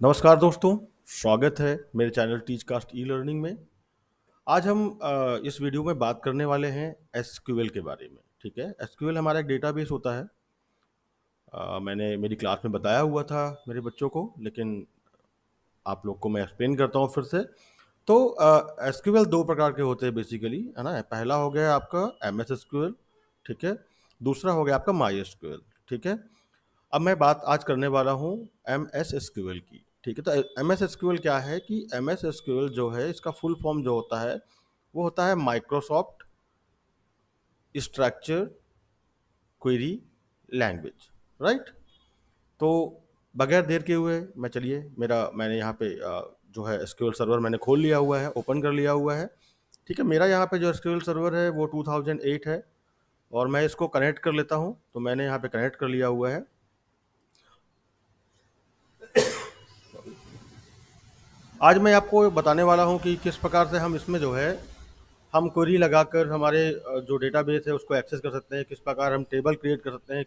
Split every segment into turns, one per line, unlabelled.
नमस्कार दोस्तों, स्वागत है मेरे चैनल टीचकास्ट ई लर्निंग में। आज हम इस वीडियो में बात करने वाले हैं एसक्यूएल के बारे में। ठीक है, एसक्यूएल हमारा एक डेटाबेस होता है। मैंने मेरी क्लास में बताया हुआ था मेरे बच्चों को, लेकिन आप लोग को मैं एक्सप्लेन करता हूँ फिर से। तो एसक्यूएल दो प्रकार के होते हैं बेसिकली, है ना। पहला हो गया आपका एम एस एसक्यूएल, ठीक है। दूसरा हो गया आपका माई एसक्यूएल, ठीक है। अब मैं बात आज करने वाला हूँ एम एस एसक्यूएल की, ठीक है। तो एम एस एसक्यूएल क्या है कि एम एस एसक्यूएल जो है, इसका फुल फॉर्म जो होता है वो होता है Microsoft structure query language, right. तो बगैर देर के हुए मैंने यहाँ पे जो है एसक्यूएल सर्वर मैंने खोल लिया हुआ है, ओपन कर लिया हुआ है, ठीक है। मेरा यहाँ पे जो एसक्यूएल सर्वर है वो 2008 है और मैं इसको कनेक्ट कर लेता हूँ। तो मैंने यहाँ पे कनेक्ट कर लिया हुआ है। आज मैं आपको बताने वाला हूँ कि किस प्रकार से हम इसमें जो है हम क्वेरी लगाकर हमारे जो डेटाबेस है उसको एक्सेस कर सकते हैं, किस प्रकार हम टेबल क्रिएट कर सकते हैं,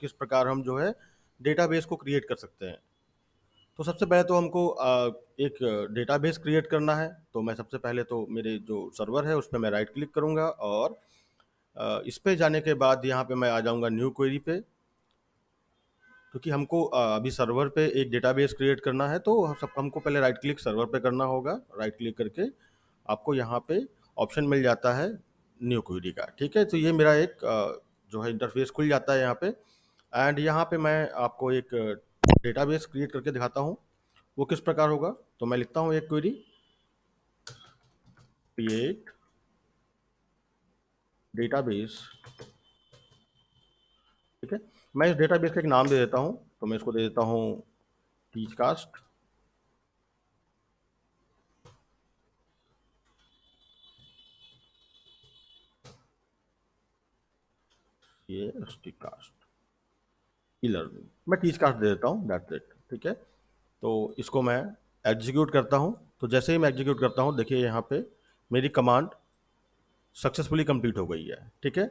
किस प्रकार हम जो है डेटाबेस को क्रिएट कर सकते हैं। तो सबसे पहले तो हमको एक डेटाबेस क्रिएट करना है। तो मैं सबसे पहले तो मेरे जो सर्वर है उस पर मैं राइट क्लिक करूँगा और इस पे जाने के बाद यहाँ पे मैं आ जाऊँगा न्यू क्वेरी पे, क्योंकि हमको अभी सर्वर पे एक डेटाबेस क्रिएट करना है। तो सब हमको पहले राइट क्लिक सर्वर पे करना होगा। राइट क्लिक करके आपको यहाँ पे ऑप्शन मिल जाता है न्यू क्वेरी का, ठीक है। तो ये मेरा एक जो है इंटरफेस खुल जाता है यहाँ पे। एंड यहाँ पे मैं आपको एक डेटाबेस क्रिएट करके दिखाता हूँ वो किस प्रकार होगा। तो मैं लिखता हूँ एक क्वेरी, क्रिएट डेटाबेस, ठीक है। मैं इस डेटाबेस का एक नाम दे देता हूँ। तो मैं इसको दे देता हूँ टीचकास्ट, ये टीचकास्ट ई लर्निंग, मैं टीच कास्ट दे देता हूँ, दैट्स इट, ठीक है। तो इसको मैं एग्जीक्यूट करता हूँ। तो जैसे ही मैं एग्जीक्यूट करता हूँ, देखिए यहाँ पे मेरी कमांड सक्सेसफुली कंप्लीट हो गई है, ठीक है।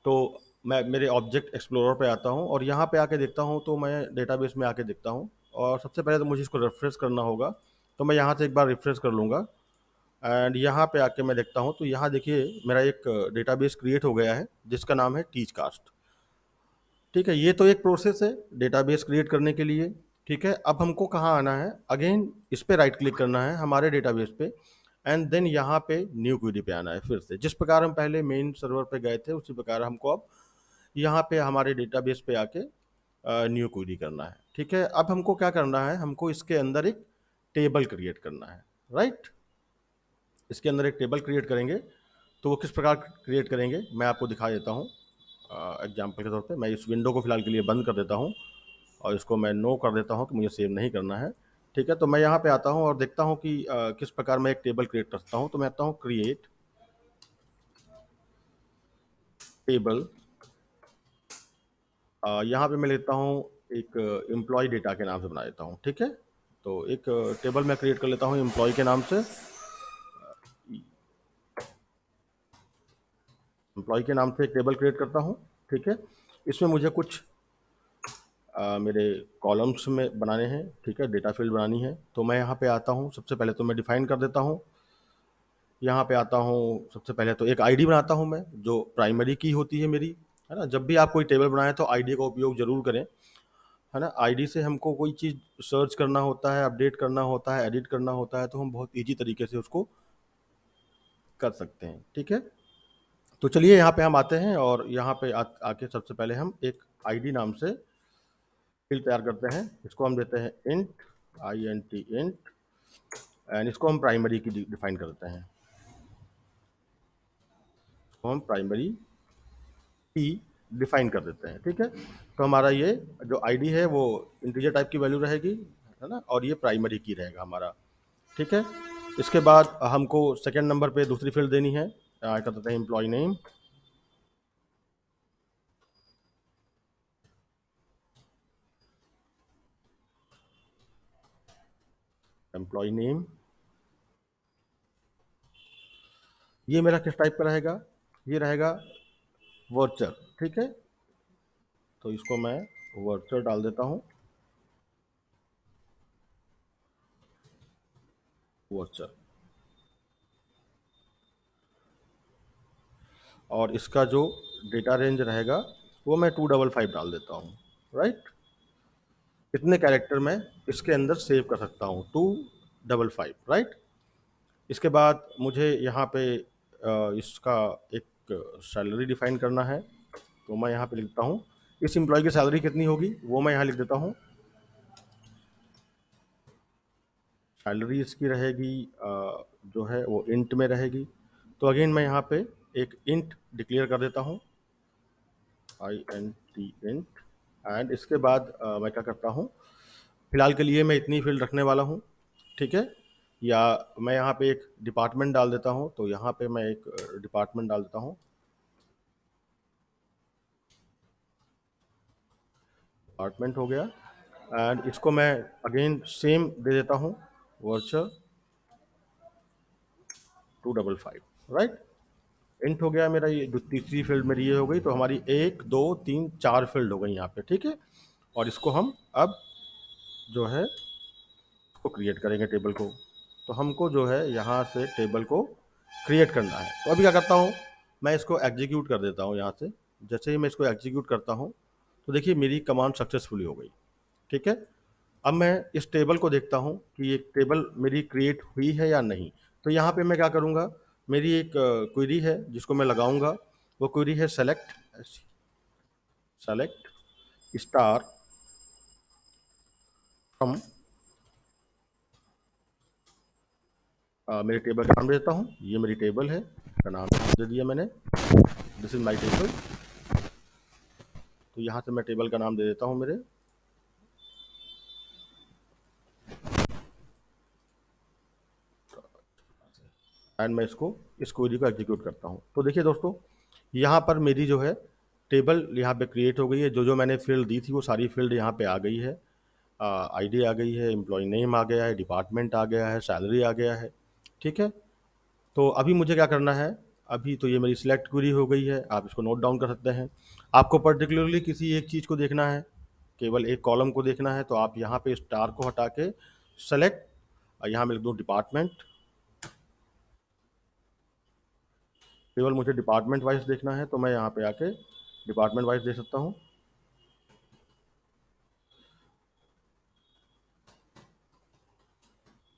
तो मैं मेरे ऑब्जेक्ट एक्सप्लोरर पे आता हूँ और यहाँ पे आके देखता हूँ। तो मैं डेटाबेस में आके देखता हूँ और सबसे पहले तो मुझे इसको रिफ्रेश करना होगा। तो मैं यहाँ से एक बार रिफ्रेश कर लूँगा एंड यहाँ पे आके मैं देखता हूँ। तो यहाँ देखिए मेरा एक डेटाबेस क्रिएट हो गया है जिसका नाम है टीच कास्ट, ठीक है। ये तो एक प्रोसेस है डेटाबेस क्रिएट करने के लिए, ठीक है। अब हमको कहाँ आना है, अगेन इस पे राइट क्लिक करना है हमारे डेटाबेस पे एंड देन यहाँ पे न्यू क्वेरी पे आना है। फिर से जिस प्रकार हम पहले मेन सर्वर पे गए थे उसी प्रकार हमको अब यहाँ पे हमारे डेटाबेस पे आके न्यू क्वेरी करना है, ठीक है। अब हमको क्या करना है, हमको इसके अंदर एक टेबल क्रिएट करना है, राइट। इसके अंदर एक टेबल क्रिएट करेंगे। तो वो किस प्रकार क्रिएट करेंगे मैं आपको दिखा देता हूँ। एग्जाम्पल के तौर पे मैं इस विंडो को फिलहाल के लिए बंद कर देता हूँ और इसको मैं नो कर देता हूँ कि मुझे सेव नहीं करना है, ठीक है। तो मैं यहाँ पे आता हूँ और देखता हूँ कि किस प्रकार मैं एक टेबल क्रिएट करता हूँ। तो मैं आता हूँ क्रिएट टेबल, यहाँ पे मैं लेता हूँ एक एम्प्लॉय डेटा के नाम से बना देता हूँ, ठीक है। तो एक टेबल मैं क्रिएट कर लेता हूँ एम्प्लॉय के नाम से, एम्प्लॉय के नाम से एक टेबल क्रिएट करता हूँ, ठीक है। इसमें मुझे कुछ मेरे कॉलम्स में बनाने हैं, ठीक है, डेटा फील्ड बनानी है। तो मैं यहाँ पे आता हूँ, सबसे पहले तो मैं डिफाइन कर देता हूँ। यहाँ पे आता हूँ, सबसे पहले तो एक आईडी बनाता हूँ मैं, जो प्राइमरी की होती है मेरी, है ना। जब भी आप कोई टेबल बनाएं तो आईडी का उपयोग जरूर करें, है ना। आईडी से हमको कोई चीज़ सर्च करना होता है, अपडेट करना होता है, एडिट करना होता है, तो हम बहुत ईजी तरीके से उसको कर सकते हैं, ठीक है। तो चलिए यहाँ पे हम आते हैं और यहाँ पे आके सबसे पहले हम एक आईडी नाम से फील्ड तैयार करते हैं। इसको हम देते हैं int, I N T int, and इसको हम प्राइमरी की डिफाइन करते हैं। इसको हम प्राइमरी की डिफाइन कर देते हैं, ठीक है। तो हमारा ये जो आईडी है वो इंटीजर टाइप की वैल्यू रहेगी, है ना, और ये प्राइमरी की रहेगा हमारा, ठीक है। इसके बाद हमको सेकेंड नंबर पे दूसरी फील्ड देनी है, कर देते हैं एम्प्लॉय नेम, एम्प्लॉय नेम ये मेरा किस टाइप का रहेगा, ये रहेगा वर्चर, ठीक है। तो इसको मैं वर्चर डाल देता हूँ। वर्चर, और इसका जो डेटा रेंज रहेगा वो मैं 255 डाल देता हूँ, राइट। इतने कैरेक्टर मैं इसके अंदर सेव कर सकता हूँ, 255, राइट। इसके बाद मुझे यहाँ पे इसका एक सैलरी डिफाइन करना है, तो मैं यहाँ पे लिखता हूँ इस एम्प्लॉय की सैलरी कितनी होगी, वो मैं यहाँ लिख देता हूँ। सैलरी इसकी रहेगी जो है वो इंट में रहेगी, तो अगेन मैं यहाँ पे एक इंट डिक्लेयर कर देता हूँ, int इंट। एंड इसके बाद मैं क्या करता हूँ, फिलहाल के लिए मैं इतनी फील्ड रखने वाला हूँ, ठीक है। या मैं यहाँ पे एक डिपार्टमेंट डाल देता हूँ, तो यहाँ पे मैं एक डिपार्टमेंट डाल देता हूँ, डिपार्टमेंट हो गया। एंड इसको मैं अगेन सेम दे देता हूँ, वर्चर 255, राइट। इंट हो गया मेरा, ये जो तीसरी फील्ड मेरी ये हो गई, तो हमारी 1 2 3 4 फील्ड हो गई यहाँ पे, ठीक है। और इसको हम अब जो है को क्रिएट करेंगे टेबल को, तो हमको जो है यहाँ से टेबल को क्रिएट करना है। तो अभी क्या करता हूँ, मैं इसको एग्जीक्यूट कर देता हूँ यहाँ से। जैसे ही मैं इसको एग्जीक्यूट करता हूँ तो देखिए मेरी कमांड सक्सेसफुली हो गई, ठीक है। अब मैं इस टेबल को देखता हूँ कि ये टेबल मेरी क्रिएट हुई है या नहीं। तो यहाँ पे मैं क्या करूँगा, मेरी एक क्वेरी है जिसको मैं लगाऊंगा, वो क्वेरी है सेलेक्ट स्टार फ्रॉम, मेरे टेबल का नाम देता हूँ, ये मेरी टेबल है, का नाम दे दिया मैंने, दिस इज माई टेबल। तो यहाँ से मैं टेबल का नाम दे देता हूँ मेरे, एंड मैं इसको इस क्वेरी को एग्जीक्यूट करता हूँ। तो देखिए दोस्तों, यहाँ पर मेरी जो है टेबल यहाँ पे क्रिएट हो गई है, जो जो मैंने फील्ड दी थी वो सारी फील्ड यहाँ पे आ गई है। आईडी आ गई है, एम्प्लॉय नेम आ गया है, डिपार्टमेंट आ गया है, सैलरी आ गया है, ठीक है। तो अभी मुझे क्या करना है, अभी तो ये मेरी सिलेक्ट क्वेरी हो गई है, आप इसको नोट डाउन कर सकते हैं। आपको पर्टिकुलरली किसी एक चीज़ को देखना है, केवल एक कॉलम को देखना है, तो आप यहाँ पे स्टार को हटा के सेलेक्ट, यहाँ मैं लिख दूँ डिपार्टमेंट, केवल मुझे डिपार्टमेंट वाइज देखना है, तो मैं यहाँ पे आके डिपार्टमेंट वाइज दे सकता हूँ,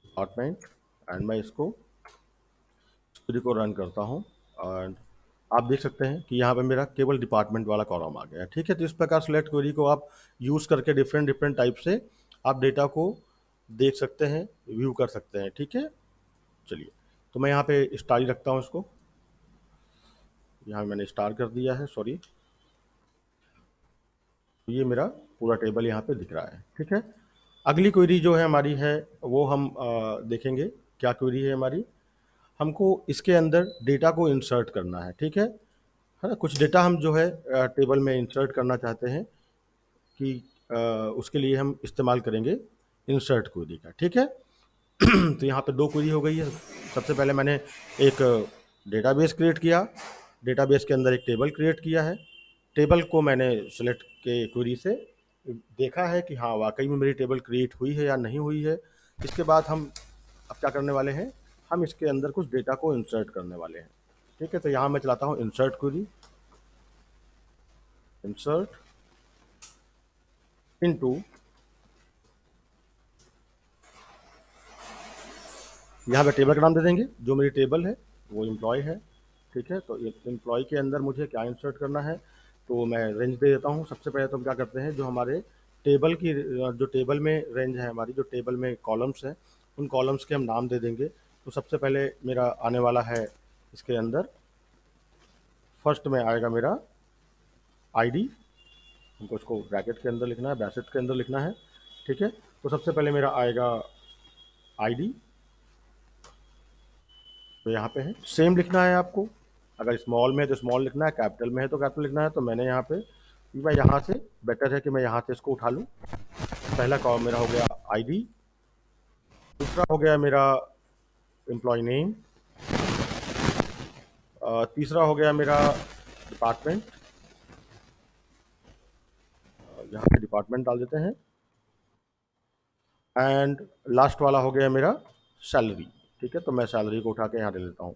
डिपार्टमेंट। एंड मैं इसको क्वेरी को रन करता हूँ, एंड आप देख सकते हैं कि यहाँ पे मेरा केवल डिपार्टमेंट वाला कॉलम आ गया है, ठीक है। तो इस प्रकार सेलेक्ट क्वेरी को आप यूज़ करके डिफरेंट डिफरेंट टाइप से आप डेटा को देख सकते हैं, व्यू कर सकते हैं, ठीक है। चलिए, तो मैं यहाँ पे स्टार ही रखता हूँ इसको, यहाँ मैंने स्टार कर दिया है, सॉरी। तो ये मेरा पूरा टेबल यहाँ पे दिख रहा है, ठीक है। अगली क्वेरी जो है हमारी है वो हम देखेंगे क्या क्वेरी है हमारी। हमको इसके अंदर डेटा को इंसर्ट करना है, ठीक है ना। कुछ डेटा हम जो है टेबल में इंसर्ट करना चाहते हैं कि उसके लिए हम इस्तेमाल करेंगे इंसर्ट क्वेरी का, ठीक है। तो यहाँ पे दो क्वेरी हो गई है। सबसे पहले मैंने एक डेटाबेस क्रिएट किया, डेटाबेस के अंदर एक टेबल क्रिएट किया है, टेबल को मैंने सेलेक्ट के क्वेरी से देखा है कि हाँ वाकई में मेरी टेबल क्रिएट हुई है या नहीं हुई है। इसके बाद हम अब क्या करने वाले हैं, हम इसके अंदर कुछ डेटा को इंसर्ट करने वाले हैं, ठीक है। तो यहाँ मैं चलाता हूँ इंसर्ट क्वेरी, इंसर्ट इनटू, यहाँ पे टेबल का नाम दे देंगे, जो मेरी टेबल है वो एम्प्लॉय है, ठीक है। तो एम्प्लॉय के अंदर मुझे क्या इंसर्ट करना है, तो मैं रेंज दे देता हूँ। सबसे पहले तो हम क्या करते हैं, जो हमारे टेबल की जो टेबल में रेंज है हमारी, जो टेबल में कॉलम्स हैं, उन कॉलम्स के हम नाम दे देंगे। तो सबसे पहले मेरा आने वाला है इसके अंदर, फर्स्ट में आएगा मेरा आईडी, हमको इसको ब्रैकेट के अंदर लिखना है, ब्रैकेट के अंदर लिखना है, ठीक है। तो सबसे पहले मेरा आएगा आईडी, तो यहाँ पे है सेम लिखना है आपको, अगर स्मॉल में है तो स्मॉल लिखना है, कैपिटल में है तो कैपिटल लिखना है। तो मैंने यहाँ पे, मैं यहाँ से बेटर है कि मैं यहाँ से इसको उठा लूँ। पहला कॉलम मेरा हो गया आईडी, दूसरा हो गया मेरा एम्प्लॉय नेम, तीसरा हो गया मेरा डिपार्टमेंट, यहाँ पे डिपार्टमेंट डाल देते हैं, एंड लास्ट वाला हो गया मेरा सैलरी, ठीक है, तो मैं सैलरी को उठा के यहाँ ले लेता हूँ।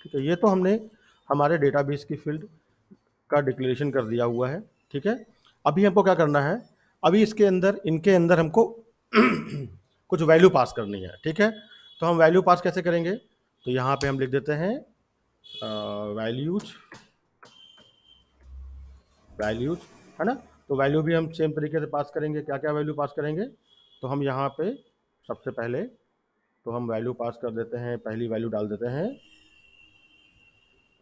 ठीक है, ये तो हमने हमारे डेटाबेस की फील्ड का डिक्लेरेशन कर दिया हुआ है। ठीक है, अभी हमको क्या करना है, अभी इसके अंदर इनके अंदर हमको कुछ वैल्यू पास करनी है। ठीक है, तो हम वैल्यू पास कैसे करेंगे, तो यहाँ पे हम लिख देते हैं वैल्यूज, वैल्यूज है ना। तो वैल्यू भी हम सेम तरीके से पास करेंगे। क्या क्या वैल्यू पास करेंगे, तो हम यहाँ पे सबसे पहले तो हम वैल्यू पास कर देते हैं, पहली वैल्यू डाल देते हैं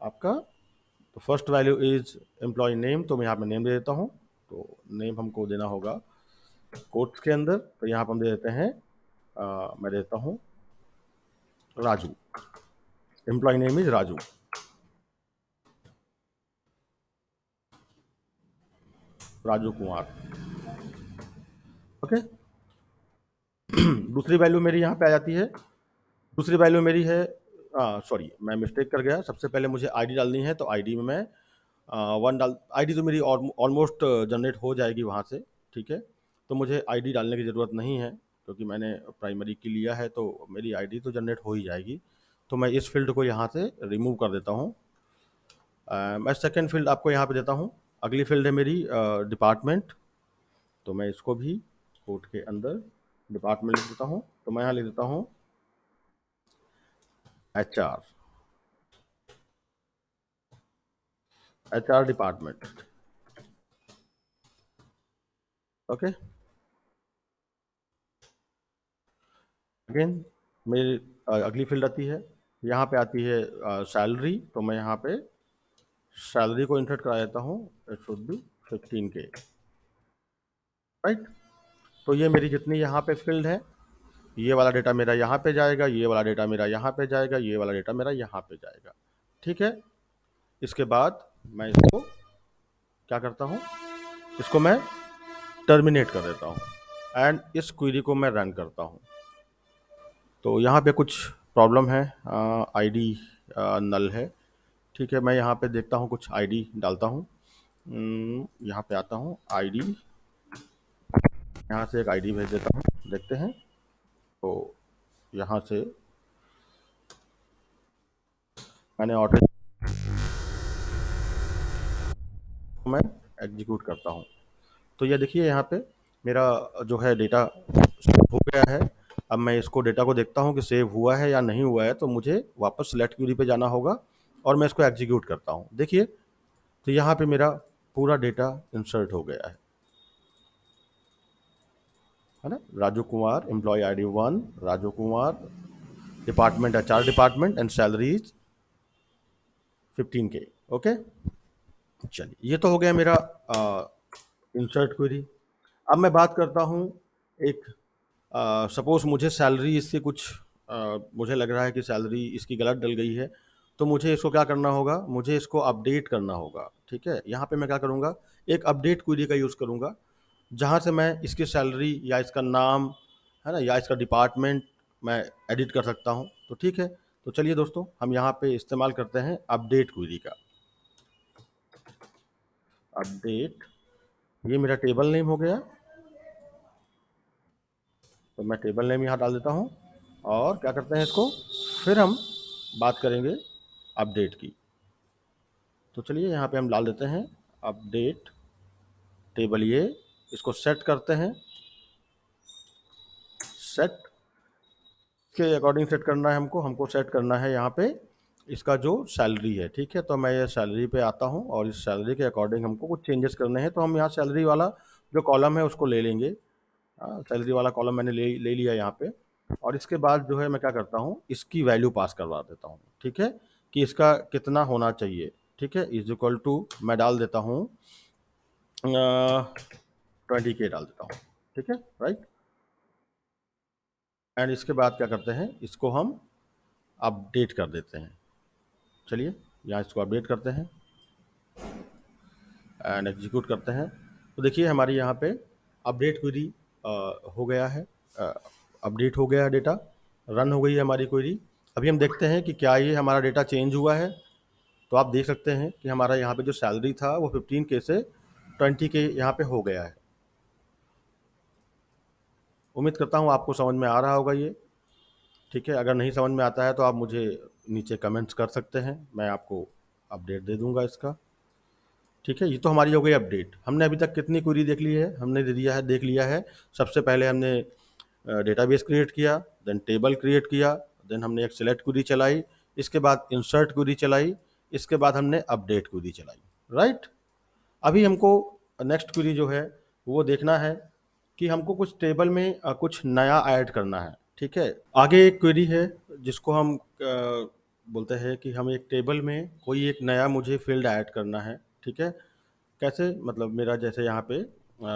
आपका, तो first value is employee name, तो मैं यहाँ पे नेम दे देता हूँ। तो नेम हमको देना होगा कोट्स के अंदर, तो यहाँ पर हम दे देते हैं मैं देता हूँ Raju, employee name is Raju. Raju Kumar. Okay, दूसरी वैल्यू मेरी यहाँ पे आ जाती है, दूसरी वैल्यू मेरी है, सॉरी मैं मिस्टेक कर गया, सबसे पहले मुझे आईडी डालनी है, तो आईडी में मैं वन डाल, आईडी तो मेरी ऑलमोस्ट जनरेट हो जाएगी वहाँ से। ठीक है, तो मुझे आईडी डालने की ज़रूरत नहीं है, क्योंकि मैंने प्राइमरी की लिया है, तो मेरी आईडी तो जनरेट हो ही जाएगी। तो मैं इस फील्ड को यहाँ से रिमूव कर देता हूँ। मैं सेकेंड फील्ड आपको यहाँ पे देता हूँ। अगली फील्ड है मेरी डिपार्टमेंट, तो मैं इसको भी कोड के अंदर डिपार्टमेंट लिख देता हूँ। तो मैं यहाँ लिख देता हूँ HR, HR department. Okay, again मेरी अगली फील्ड आती है, यहाँ पे आती है सैलरी, तो मैं यहाँ पे सैलरी को इंसर्ट करा देता हूँ, it should be 15K। Right, तो ये मेरी जितनी यहाँ पे फील्ड है, ये वाला डेटा मेरा यहाँ पे जाएगा, ये वाला डेटा मेरा यहाँ पे जाएगा, ये वाला डेटा मेरा यहाँ पे जाएगा। ठीक है, इसके बाद मैं इसको क्या करता हूँ, इसको मैं टर्मिनेट कर देता हूँ एंड इस क्वेरी को मैं रन करता हूँ। तो यहाँ पे कुछ प्रॉब्लम है, आईडी नल है। ठीक है, मैं यहाँ पे देखता हूँ, कुछ आईडी डालता हूँ। यहाँ पे आता हूँ आईडी, यहाँ से एक आईडी भेज देता हूँ, देखते हैं। तो यहाँ से मैंने ऑर्डर, मैं एग्जीक्यूट करता हूँ। तो ये देखिए यहाँ पे मेरा जो है डेटा सेव हो गया है। अब मैं इसको डेटा को देखता हूँ कि सेव हुआ है या नहीं हुआ है, तो मुझे वापस सेलेक्ट क्यूरी पे जाना होगा और मैं इसको एग्जीक्यूट करता हूँ। देखिए, तो यहाँ पे मेरा पूरा डेटा इंसर्ट हो गया है ना। Raju Kumar, employee ID 1, Raju Kumar, department HR department and salary is 15K। Okay, चलिए ये तो हो गया मेरा इंसर्ट क्वेरी। अब मैं बात करता हूँ एक, सपोज मुझे सैलरी इससे कुछ मुझे लग रहा है कि सैलरी इसकी गलत डल गई है, तो मुझे इसको क्या करना होगा, मुझे इसको अपडेट करना होगा। ठीक है, यहाँ पे मैं क्या करूँगा, एक अपडेट क्वेरी का यूज़ करूँगा, जहाँ से मैं इसकी सैलरी या इसका नाम है ना या इसका डिपार्टमेंट मैं एडिट कर सकता हूँ। तो ठीक है, तो चलिए दोस्तों हम यहाँ पे इस्तेमाल करते हैं अपडेट क्वेरी का। अपडेट, ये मेरा टेबल नेम हो गया, तो मैं टेबल नेम यहाँ डाल देता हूँ और क्या करते हैं इसको, फिर हम बात करेंगे अपडेट की। तो चलिए यहाँ पे हम डाल देते हैं अपडेट टेबल, ये इसको सेट करते हैं, सेट के अकॉर्डिंग सेट करना है हमको, सेट करना है यहाँ पे इसका जो सैलरी है। ठीक है, तो मैं ये सैलरी पे आता हूँ और इस सैलरी के अकॉर्डिंग हमको कुछ चेंजेस करने हैं, तो हम यहाँ सैलरी वाला जो कॉलम है उसको ले लेंगे। सैलरी वाला कॉलम मैंने ले लिया यहाँ पे, और इसके बाद जो है मैं क्या करता हूँ, इसकी वैल्यू पास करवा देता हूँ। ठीक है, कि इसका कितना होना चाहिए। ठीक है, इज इक्वल टू मैं डाल देता हूँ 20K डाल देता हूँ। ठीक है, राइट, एंड इसके बाद क्या करते हैं, इसको हम अपडेट कर देते हैं। चलिए यहाँ इसको अपडेट करते हैं एंड एग्जीक्यूट करते हैं। तो देखिए हमारी यहाँ पे अपडेट क्वेरी हो गया है, अपडेट हो गया है डेटा, रन हो गई है हमारी क्वेरी। अभी हम देखते हैं कि क्या ये हमारा डेटा चेंज हुआ है। तो आप देख सकते हैं कि हमारा यहाँ पे जो सैलरी था वो 15K से 20K यहाँ पे हो गया है। उम्मीद करता हूँ आपको समझ में आ रहा होगा ये। ठीक है, अगर नहीं समझ में आता है तो आप मुझे नीचे कमेंट्स कर सकते हैं, मैं आपको अपडेट दे दूंगा इसका। ठीक है, ये तो हमारी हो गई अपडेट। हमने अभी तक कितनी क्वेरी देख ली है, हमने दे दिया है, देख लिया है। सबसे पहले हमने डेटाबेस क्रिएट किया, देन टेबल क्रिएट किया, देन हमने एक सेलेक्ट क्वेरी चलाई, इसके बाद इंसर्ट क्वेरी चलाई, इसके बाद हमने अपडेट क्वेरी चलाई, राइट। अभी हमको नेक्स्ट क्वेरी जो है वो देखना है कि हमको कुछ टेबल में कुछ नया ऐड करना है। ठीक है, आगे एक क्वेरी है जिसको हम बोलते हैं कि हम एक टेबल में कोई एक नया मुझे फील्ड ऐड करना है। ठीक है, कैसे, मतलब मेरा जैसे यहाँ पे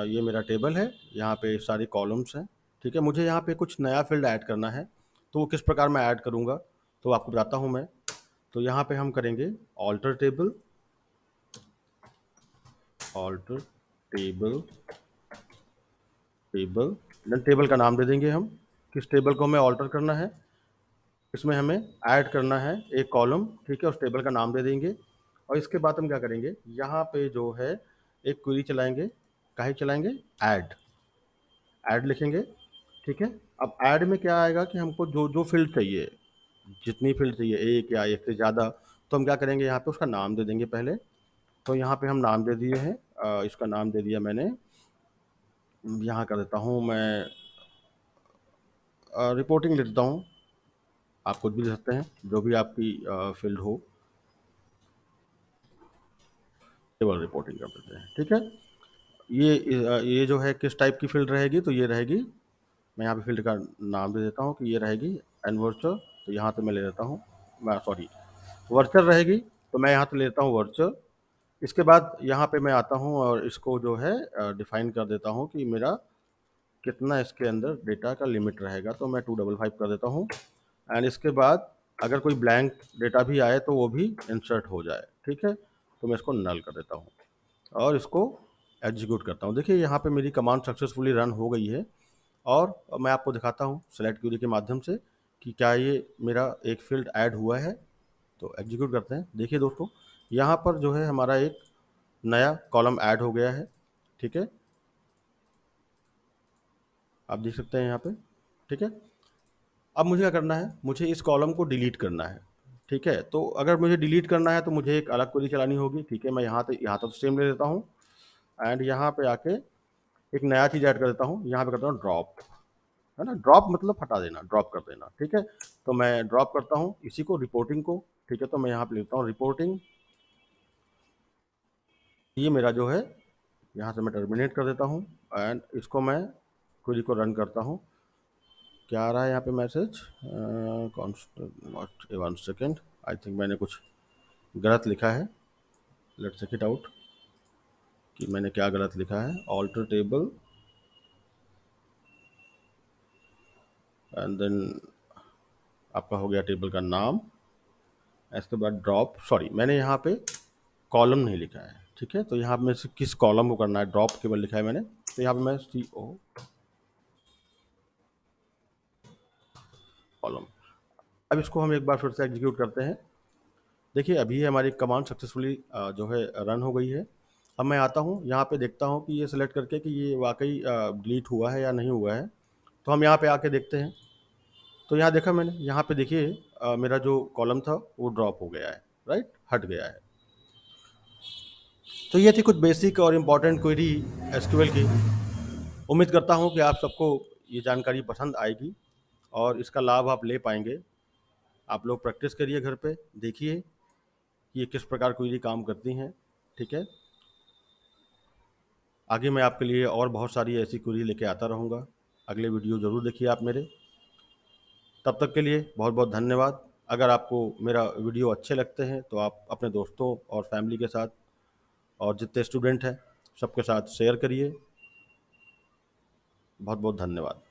ये मेरा टेबल है, यहाँ पे सारी कॉलम्स हैं। ठीक है, मुझे यहाँ पे कुछ नया फील्ड ऐड करना है, तो वो किस प्रकार मैं ऐड करूँगा तो आपको बताता हूँ मैं। तो यहाँ पे हम करेंगे alter table, alter table, table, then table का नाम दे देंगे हम, किस टेबल को हमें ऑल्टर करना है, इसमें हमें ऐड करना है एक कॉलम। ठीक है, उस टेबल का नाम दे देंगे, और इसके बाद हम क्या करेंगे, यहाँ पे जो है एक क्वेरी चलाएंगे, काहे चलाएंगे, ऐड, ऐड लिखेंगे। ठीक है, अब ऐड में क्या आएगा कि हमको जो जो फील्ड चाहिए, जितनी फील्ड चाहिए, एक या एक से ज़्यादा, तो हम क्या करेंगे, यहाँ पे उसका नाम दे देंगे पहले। तो यहाँ पे हम नाम दे दिए हैं, इसका नाम दे दिया मैंने, यहाँ कर देता हूँ मैं रिपोर्टिंग लिख देता हूँ, आप कुछ भी दे सकते हैं, जो भी आपकी फील्ड हो, केवल रिपोर्टिंग कर देते हैं। ठीक है, ये जो है किस टाइप की फील्ड रहेगी, तो ये रहेगी, मैं यहाँ पे फील्ड का नाम दे देता हूँ कि ये रहेगी एनवर्चर। तो यहाँ से मैं ले लेता हूँ, मैं सॉरी, वर्चर रहेगी, तो मैं यहाँ से ले लेता हूँ वर्चर। इसके बाद यहाँ पे मैं आता हूँ और इसको जो है डिफाइन कर देता हूँ कि मेरा कितना इसके अंदर डेटा का लिमिट रहेगा, तो मैं 255 कर देता हूँ। एंड इसके बाद अगर कोई ब्लैंक डेटा भी आए तो वो भी इंसर्ट हो जाए। ठीक है, तो मैं इसको नल कर देता हूँ और इसको एग्जीक्यूट करता हूँ। देखिए यहाँ पे मेरी कमांड सक्सेसफुली रन हो गई है, और मैं आपको दिखाता हूँ सेलेक्ट क्वेरी के माध्यम से कि क्या ये मेरा एक फील्ड ऐड हुआ है। तो एग्जीक्यूट करते हैं। देखिए दोस्तों, यहाँ पर जो है हमारा एक नया कॉलम ऐड हो गया है। ठीक है, आप देख सकते हैं यहाँ पे। ठीक है, अब मुझे क्या करना है, मुझे इस कॉलम को डिलीट करना है। ठीक है, तो अगर मुझे डिलीट करना है तो मुझे एक अलग क्वेरी चलानी होगी। ठीक है, मैं यहाँ तक सेम ले लेता हूँ, एंड यहाँ पे आके एक नया चीज़ ऐड कर देता हूँ। यहाँ पे करता हूँ ड्रॉप, है ना, ड्रॉप मतलब हटा देना, ड्रॉप कर देना। ठीक है, तो मैं ड्रॉप करता हूँ इसी को, रिपोर्टिंग को। ठीक है, तो मैं यहाँ पे लिखता हूँ रिपोर्टिंग, ये मेरा जो है, यहाँ से मैं टर्मिनेट कर देता हूँ, एंड इसको मैं क्वेरी को रन करता हूँ। क्या आ रहा है यहाँ पे message, const, one second, I think मैंने कुछ गलत लिखा है, लेट्स चेक इट आउट कि मैंने क्या गलत लिखा है। ऑल्टर टेबल एंड देन आपका हो गया टेबल का नाम, इसके बाद ड्रॉप, सॉरी मैंने यहाँ पे कॉलम नहीं लिखा है। ठीक है, तो यहाँ पे से किस कॉलम को करना है, ड्रॉप केवल लिखा है मैंने, तो यहाँ पे मैं CO कॉलम। अब इसको हम एक बार फिर से एग्जीक्यूट करते हैं। देखिए अभी हमारी कमांड सक्सेसफुली जो है रन हो गई है। अब मैं आता हूँ यहाँ पे, देखता हूँ कि ये सिलेक्ट करके कि ये वाकई डिलीट हुआ है या नहीं हुआ है। तो हम यहाँ पे आके देखते हैं, तो यहाँ देखा मैंने, यहाँ पे देखिए मेरा जो कॉलम था वो ड्रॉप हो गया है, राइट, हट गया है। तो ये थी कुछ बेसिक और इम्पॉर्टेंट क्वेरी एसक्यूएल की। उम्मीद करता हूँ कि आप सबको ये जानकारी पसंद आएगी और इसका लाभ आप ले पाएंगे। आप लोग प्रैक्टिस करिए घर पे, देखिए कि ये किस प्रकार क्वेरी काम करती हैं। ठीक है, आगे मैं आपके लिए और बहुत सारी ऐसी क्वेरी लेके आता रहूँगा। अगले वीडियो ज़रूर देखिए आप मेरे। तब तक के लिए बहुत बहुत धन्यवाद। अगर आपको मेरा वीडियो अच्छे लगते हैं तो आप अपने दोस्तों और फैमिली के साथ और जितने स्टूडेंट हैं सबके साथ शेयर करिए। बहुत बहुत धन्यवाद।